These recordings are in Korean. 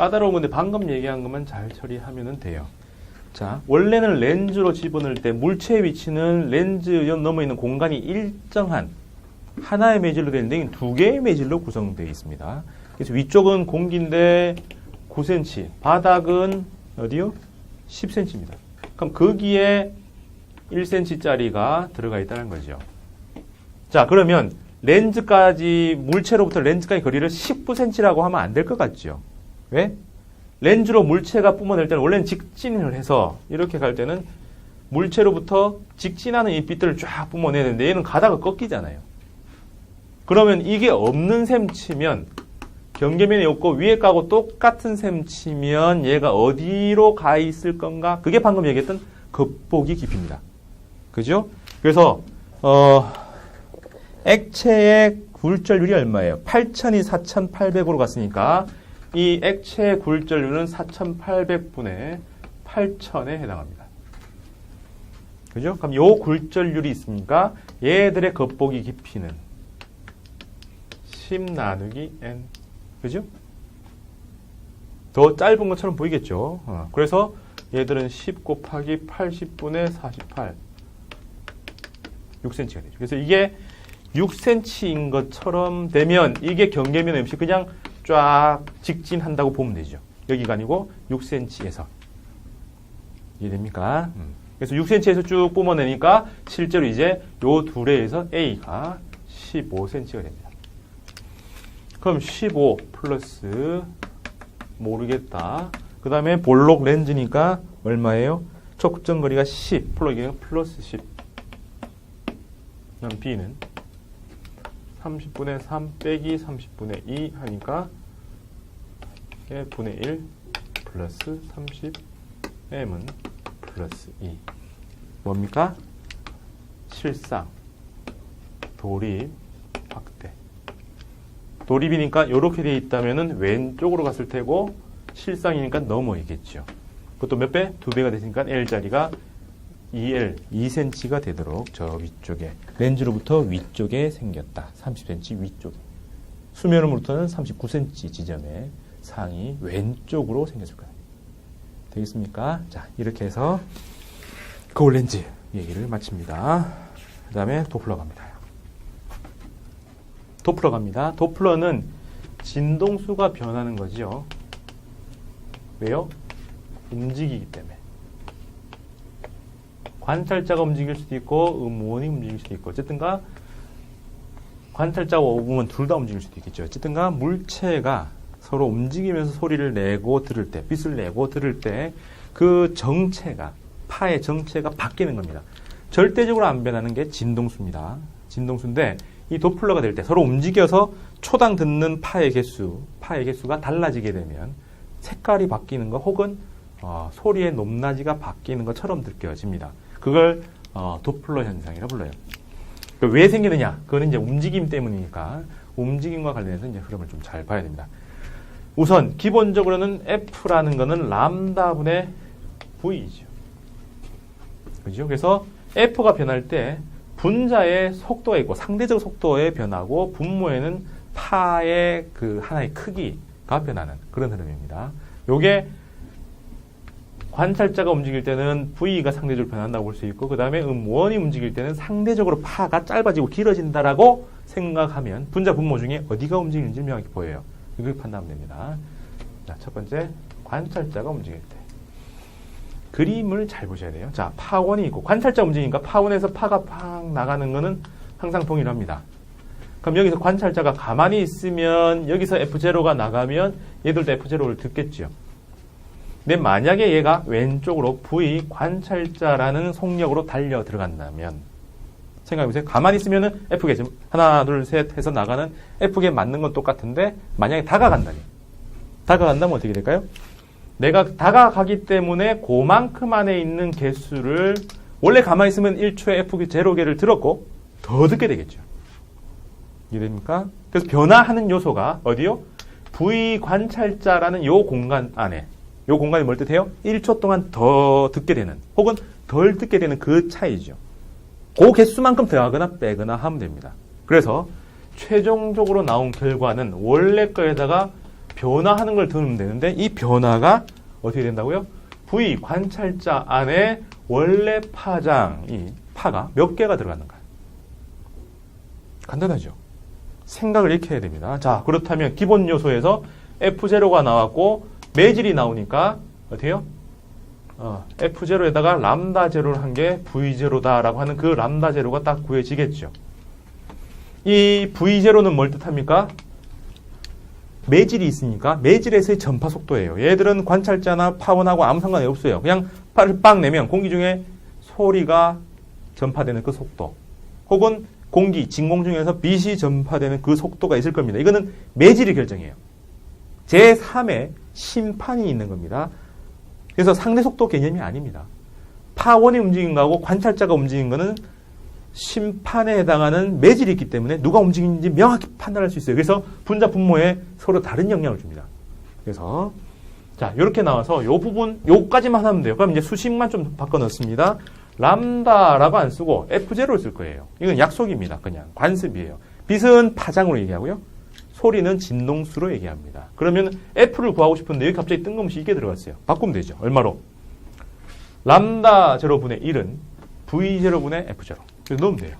까다로운 건데 방금 얘기한 것만 잘 처리하면 돼요. 자, 원래는 렌즈로 집어넣을 때 물체의 위치는 렌즈 넘어 있는 공간이 일정한 하나의 매질로 되어 있는데 두 개의 매질로 구성되어 있습니다. 그래서 위쪽은 공기인데 9cm, 바닥은 어디요? 10cm입니다. 그럼 거기에 1cm짜리가 들어가 있다는 거죠. 자, 그러면 렌즈까지, 물체로부터 렌즈까지 거리를 19cm라고 하면 안 될 것 같죠? 왜? 렌즈로 물체가 뿜어낼 때는 원래는 직진을 해서 이렇게 갈 때는 물체로부터 직진하는 이 빛들을 쫙 뿜어내야 되는데 얘는 가다가 꺾이잖아요. 그러면 이게 없는 셈 치면 경계면이 없고 위에 까고 똑같은 셈 치면 얘가 어디로 가 있을 건가? 그게 방금 얘기했던 겉보기 깊이입니다. 그죠? 그래서 액체의 굴절률이 얼마예요? 8000이 4800으로 갔으니까 이 액체의 굴절률은 4800분의 8000에 해당합니다. 그죠? 그럼 요 굴절률이 있으니까 얘들의 겉보기 깊이는 10 나누기 n. 그죠? 더 짧은 것처럼 보이겠죠? 그래서 얘들은 10 곱하기 80분의 48. 6cm가 되죠. 그래서 이게 6cm인 것처럼 되면 이게 경계면 없이 그냥 쫙 직진한다고 보면 되죠. 여기가 아니고 6cm에서. 이해됩니까? 그래서 6cm에서 쭉 뿜어내니까 실제로 이제 요 둘에서 A가 15cm가 됩니다. 그럼 15 플러스 모르겠다. 그 다음에 볼록 렌즈니까 얼마예요? 촉정거리가 10 플러스 10. 그럼 B는 30분의 3 빼기 30분의 2 하니까 분의 1 플러스 30 M은 플러스 2. 뭡니까? 실상, 돌입, 확대. 돌입이니까 이렇게 되어 있다면 왼쪽으로 갔을 테고 실상이니까 넘어있겠죠. 그것도 몇 배? 2배가 됐으니까 L자리가 2L, 2cm가 되도록 저 위쪽에, 렌즈로부터 위쪽에 생겼다. 30cm 위쪽에. 수면으로부터는 39cm 지점에 상이 왼쪽으로 생겼을 거예요. 되겠습니까? 자, 이렇게 해서 거울 렌즈 얘기를 마칩니다. 그 다음에 도플러 갑니다. 도플러 갑니다. 도플러는 진동수가 변하는 거죠. 왜요? 움직이기 때문에. 관찰자가 움직일 수도 있고 음원이 움직일 수도 있고 어쨌든가 관찰자와 음원 둘 다 움직일 수도 있겠죠. 어쨌든가 물체가 서로 움직이면서 소리를 내고 들을 때, 빛을 내고 들을 때 그 정체가, 파의 정체가 바뀌는 겁니다. 절대적으로 안 변하는 게 진동수입니다. 진동수인데 이 도플러가 될 때 서로 움직여서 초당 듣는 파의 개수가 달라지게 되면 색깔이 바뀌는 거 혹은 소리의 높낮이가 바뀌는 것처럼 느껴집니다. 그걸 도플러 현상이라 불러요. 왜 생기느냐? 그거는 이제 움직임 때문이니까 움직임과 관련해서 이제 흐름을 좀 잘 봐야 됩니다. 우선 기본적으로는 F라는 거는 람다분의 V죠. 그죠? 그래서 F가 변할 때 분자의 속도가 있고 상대적 속도에 변하고 분모에는 파의 그 하나의 크기가 변하는 그런 흐름입니다. 요게 관찰자가 움직일 때는 V가 상대적으로 변한다고 볼 수 있고 그 다음에 음원이 움직일 때는 상대적으로 파가 짧아지고 길어진다라고 생각하면 분자 분모 중에 어디가 움직이는지 명확히 보여요. 이걸 판단하면 됩니다. 자, 첫 번째 관찰자가 움직일 때 그림을 잘 보셔야 돼요. 자, 파원이 있고 관찰자 움직이니까 파원에서 파가 팍 나가는 거는 항상 동일합니다. 그럼 여기서 관찰자가 가만히 있으면 여기서 F0가 나가면 얘들도 F0를 듣겠죠. 근데 만약에 얘가 왼쪽으로 V 관찰자라는 속력으로 달려 들어간다면 생각해보세요. 가만히 있으면은 F계 하나 둘 셋 해서 나가는 F계 맞는 건 똑같은데 만약에 다가간다면 어떻게 될까요? 내가 다가가기 때문에 그만큼 안에 있는 개수를 원래 가만히 있으면 1초에 F계 0개를 들었고 더 듣게 되겠죠. 이해됩니까? 그래서 변화하는 요소가 어디요? V 관찰자라는 요 공간 안에 요 공간이 뭘 뜻해요? 1초 동안 더 듣게 되는 혹은 덜 듣게 되는 그 차이죠. 그 개수만큼 더하거나 빼거나 하면 됩니다. 그래서 최종적으로 나온 결과는 원래 거에다가 변화하는 걸 넣으면 되는데 이 변화가 어떻게 된다고요? V 관찰자 안에 원래 파장, 이 파가 몇 개가 들어갔는가? 간단하죠. 생각을 이렇게 해야 됩니다. 자, 그렇다면 기본 요소에서 F0가 나왔고 매질이 나오니까 어떻게 해요? F0에다가 람다 제로를 한 게 V0다라고 하는 그 람다 제로가 딱 구해지겠죠. 이 V0는 뭘 뜻합니까? 매질이 있으니까 매질에서의 전파 속도예요. 얘들은 관찰자나 파원하고 아무 상관이 없어요. 그냥 팔을 빵 내면 공기 중에 소리가 전파되는 그 속도 혹은 공기, 진공 중에서 빛이 전파되는 그 속도가 있을 겁니다. 이거는 매질이 결정해요. 제3의 심판이 있는 겁니다. 그래서 상대 속도 개념이 아닙니다. 파원이 움직인 거하고 관찰자가 움직인 거는 심판에 해당하는 매질이 있기 때문에 누가 움직이는지 명확히 판단할 수 있어요. 그래서 분자 분모에 서로 다른 영향을 줍니다. 그래서 자, 이렇게 나와서 요 부분 요까지만 하면 돼요. 그럼 이제 수식만 좀 바꿔 넣습니다. 람다라고 안 쓰고 F0를 쓸 거예요. 이건 약속입니다. 그냥 관습이에요. 빛은 파장으로 얘기하고요. 소리는 진동수로 얘기합니다. 그러면 F를 구하고 싶은데 여기 갑자기 뜬금없이 이게 들어갔어요. 바꾸면 되죠. 얼마로? 람다 제로분의 1은 V0분의 F0. 그래서 넣으면 돼요.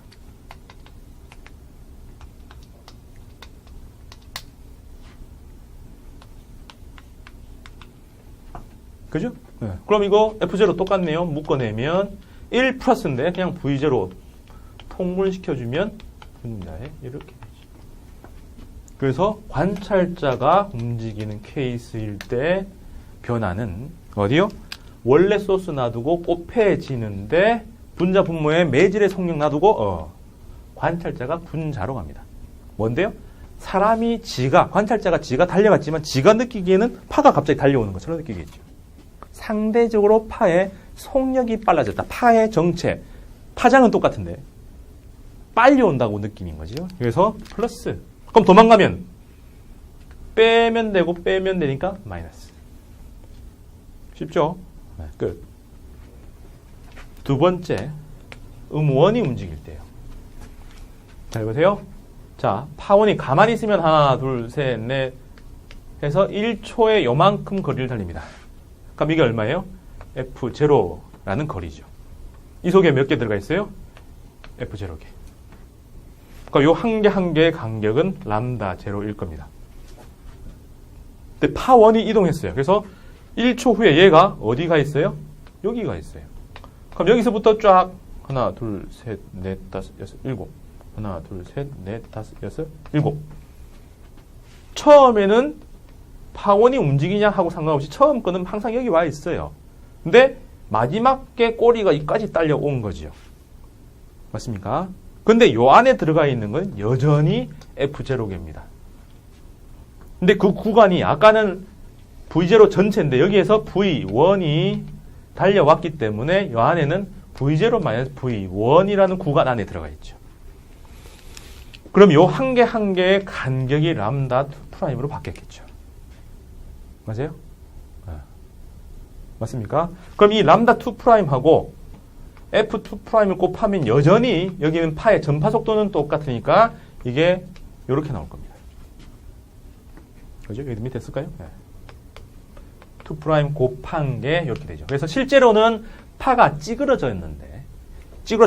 그죠? 네. 그럼 이거 F0 똑같네요. 묶어내면 1 플러스인데 그냥 V0 통분시켜주면 됩니다. 이렇게 되죠. 그래서 관찰자가 움직이는 케이스일 때 변화는 어디요? 원래 소스 놔두고 곱해지는데 분자 분모에 매질의 속력 놔두고 관찰자가 분자로 갑니다. 뭔데요? 사람이 관찰자가 지가 달려갔지만 지가 느끼기에는 파가 갑자기 달려오는 것처럼 느끼겠죠. 상대적으로 파의 속력이 빨라졌다. 파의 정체, 파장은 똑같은데 빨리 온다고 느끼는 거죠. 그래서 플러스. 그럼 도망가면 빼면 되고 빼면 되니까 마이너스. 쉽죠? 네, 끝. 두 번째, 음원이 움직일 때요. 잘 보세요. 자, 파원이 가만히 있으면 하나, 둘, 셋, 넷 해서 1초에 요만큼 거리를 달립니다. 그럼 이게 얼마예요? F0라는 거리죠. 이 속에 몇 개 들어가 있어요? F0개. 그러니까 요 한 개 한 개의 간격은 람다 제로일 겁니다. 근데 파원이 이동했어요. 그래서 1초 후에 얘가 어디가 있어요? 여기가 있어요. 그럼 여기서부터 쫙 하나, 둘, 셋, 넷, 다섯, 여섯, 일곱. 하나, 둘, 셋, 넷, 다섯, 여섯, 일곱. 처음에는 파원이 움직이냐 하고 상관없이 처음 거는 항상 여기 와 있어요. 근데 마지막에 꼬리가 여기까지 딸려온 거죠. 맞습니까? 근데 요 안에 들어가 있는 건 여전히 F0개입니다. 근데 그 구간이 아까는 V0 전체인데 여기에서 V1이 달려왔기 때문에 요 안에는 V0-V1이라는 구간 안에 들어가 있죠. 그럼 요 한 개 한 개의 간격이 람다 2'으로 바뀌었겠죠. 맞아요? 맞습니까? 그럼 이 람다 2'하고 F2'을 곱하면 여전히 여기는 파의 전파 속도는 똑같으니까 이게 이렇게 나올 겁니다. 그죠? 여기 밑에 쓸까요? 네. 2' 곱한 게 이렇게 되죠. 그래서 실제로는 파가 찌그러졌는데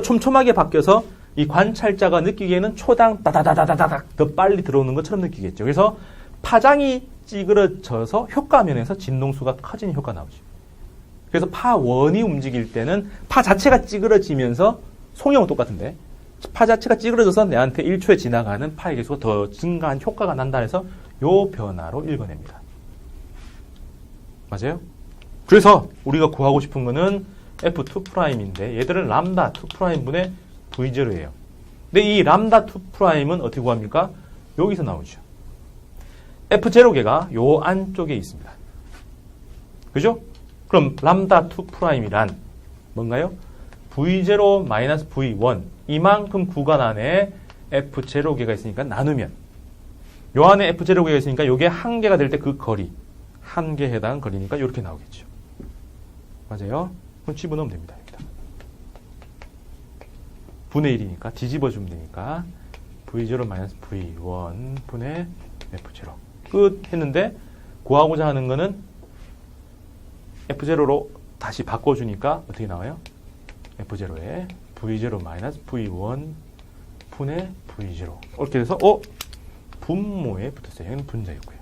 촘촘하게 바뀌어서 이 관찰자가 느끼기에는 초당 따다다다다닥 더 빨리 들어오는 것처럼 느끼겠죠. 그래서 파장이 찌그러져서 효과면에서 진동수가 커지는 효과가 나오죠. 그래서 파원이 움직일 때는 파 자체가 찌그러지면서 속력은 똑같은데 파 자체가 찌그러져서 내한테 1초에 지나가는 파의 개수가 더 증가한 효과가 난다 해서 요 변화로 읽어냅니다. 맞아요? 그래서 우리가 구하고 싶은 거는 F2'인데 얘들은 람다 2'분의 V0예요. 근데 이 람다 2'은 어떻게 구합니까? 여기서 나오죠. F0개가 요 안쪽에 있습니다. 그죠? 그럼 람다 2'이란 뭔가요? V0-V1 이만큼 구간 안에 F0개가 있으니까 나누면 요 안에 F0개가 있으니까 요게 한 개가 될 때 그 거리 한 개에 해당하는 거리니까 이렇게 나오겠죠. 맞아요? 그럼 집어넣으면 됩니다. 여기다. 분의 1이니까 뒤집어주면 되니까 V0-V1 분의 F0 끝 했는데 구하고자 하는 거는 F0로 다시 바꿔주니까 어떻게 나와요? F0에 V0 마이너스 V1 분의 V0 이렇게 돼서 분모에 붙었어요. 여기는 분자였고요.